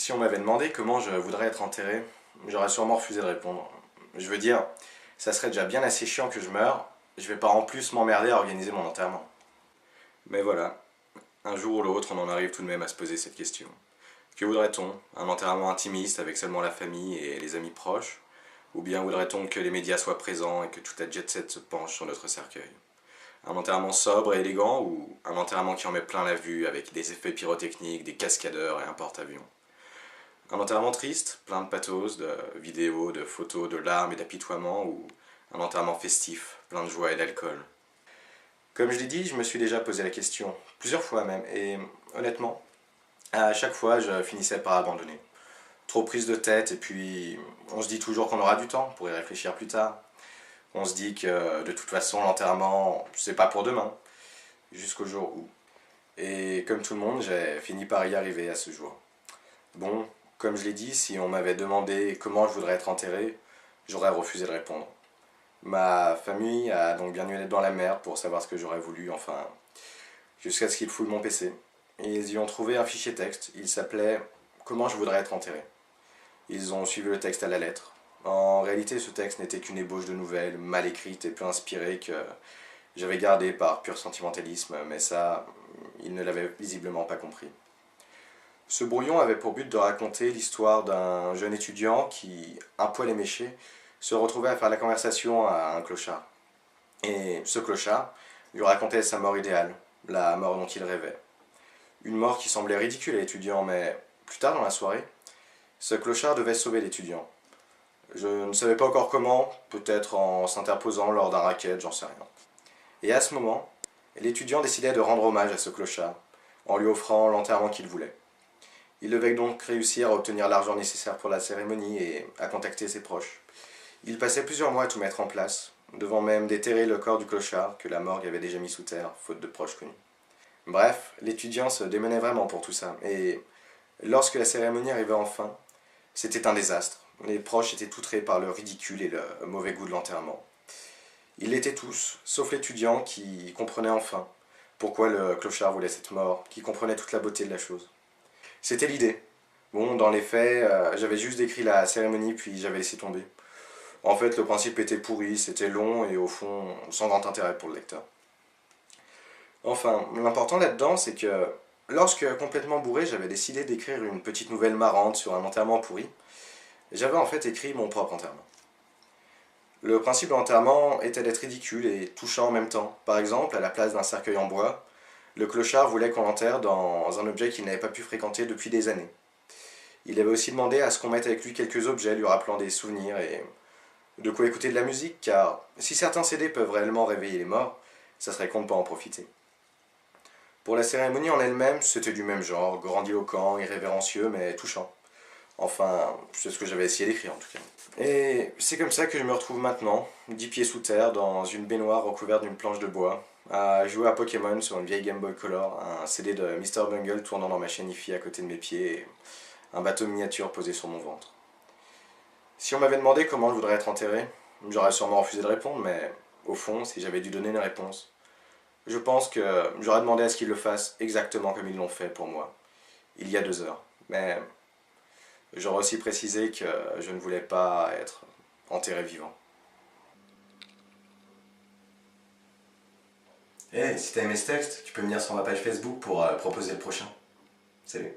Si on m'avait demandé comment je voudrais être enterré, j'aurais sûrement refusé de répondre. Je veux dire, ça serait déjà bien assez chiant que je meure, je vais pas en plus m'emmerder à organiser mon enterrement. Mais voilà, un jour ou l'autre, on en arrive tout de même à se poser cette question. Que voudrait-on? Un enterrement intimiste avec seulement la famille et les amis proches? Ou bien voudrait-on que les médias soient présents et que toute la jet-set se penche sur notre cercueil? Un enterrement sobre et élégant ou un enterrement qui en met plein la vue avec des effets pyrotechniques, des cascadeurs et un porte-avions? Un enterrement triste, plein de pathos, de vidéos, de photos, de larmes et d'apitoiements, ou un enterrement festif, plein de joie et d'alcool. Comme je l'ai dit, je me suis déjà posé la question, plusieurs fois même, et honnêtement, à chaque fois, je finissais par abandonner. Trop prise de tête, et puis on se dit toujours qu'on aura du temps pour y réfléchir plus tard. On se dit que de toute façon, l'enterrement, c'est pas pour demain, jusqu'au jour où. Et comme tout le monde, j'ai fini par y arriver à ce jour. Bon, comme je l'ai dit, si on m'avait demandé comment je voudrais être enterré, j'aurais refusé de répondre. Ma famille a donc bien dû être dans la merde pour savoir ce que j'aurais voulu, enfin, jusqu'à ce qu'ils fouillent mon PC. Et ils y ont trouvé un fichier texte, il s'appelait Comment je voudrais être enterré. Ils ont suivi le texte à la lettre. En réalité, ce texte n'était qu'une ébauche de nouvelles, mal écrite et peu inspirée que j'avais gardée par pur sentimentalisme, mais ça, ils ne l'avaient visiblement pas compris. Ce brouillon avait pour but de raconter l'histoire d'un jeune étudiant qui, un poil éméché, se retrouvait à faire la conversation à un clochard. Et ce clochard lui racontait sa mort idéale, la mort dont il rêvait. Une mort qui semblait ridicule à l'étudiant, mais plus tard dans la soirée, ce clochard devait sauver l'étudiant. Je ne savais pas encore comment, peut-être en s'interposant lors d'un racket, j'en sais rien. Et à ce moment, l'étudiant décidait de rendre hommage à ce clochard, en lui offrant l'enterrement qu'il voulait. Il devait donc réussir à obtenir l'argent nécessaire pour la cérémonie et à contacter ses proches. Il passait plusieurs mois à tout mettre en place, devant même déterrer le corps du clochard que la morgue avait déjà mis sous terre, faute de proches connus. Bref, l'étudiant se démenait vraiment pour tout ça, et lorsque la cérémonie arrivait enfin, c'était un désastre. Les proches étaient outrés par le ridicule et le mauvais goût de l'enterrement. Ils l'étaient tous, sauf l'étudiant qui comprenait enfin pourquoi le clochard voulait cette mort, qui comprenait toute la beauté de la chose. C'était l'idée. Bon, dans les faits, j'avais juste décrit la cérémonie puis j'avais laissé tomber. En fait, le principe était pourri, c'était long et au fond, sans grand intérêt pour le lecteur. Enfin, l'important là-dedans, c'est que lorsque complètement bourré, j'avais décidé d'écrire une petite nouvelle marrante sur un enterrement pourri, j'avais en fait écrit mon propre enterrement. Le principe de l'enterrement était d'être ridicule et touchant en même temps. Par exemple, à la place d'un cercueil en bois, le clochard voulait qu'on l'enterre dans un objet qu'il n'avait pas pu fréquenter depuis des années. Il avait aussi demandé à ce qu'on mette avec lui quelques objets lui rappelant des souvenirs et de quoi écouter de la musique, car si certains CD peuvent réellement réveiller les morts, ça serait con de pas en profiter. Pour la cérémonie en elle-même, c'était du même genre, grandiloquent, irrévérencieux, mais touchant. Enfin, c'est ce que j'avais essayé d'écrire en tout cas. Et c'est comme ça que je me retrouve maintenant, 10 pieds sous terre, dans une baignoire recouverte d'une planche de bois, à jouer à Pokémon sur une vieille Game Boy Color, un CD de Mr. Bungle tournant dans ma chaîne hi-fi à côté de mes pieds, et un bateau miniature posé sur mon ventre. Si on m'avait demandé comment je voudrais être enterré, j'aurais sûrement refusé de répondre, mais au fond, si j'avais dû donner une réponse, je pense que j'aurais demandé à ce qu'ils le fassent exactement comme ils l'ont fait pour moi, il y a 2 heures. Mais j'aurais aussi précisé que je ne voulais pas être enterré vivant. Eh, hey, si t'as aimé ce texte, tu peux venir sur ma page Facebook pour proposer le prochain. Salut.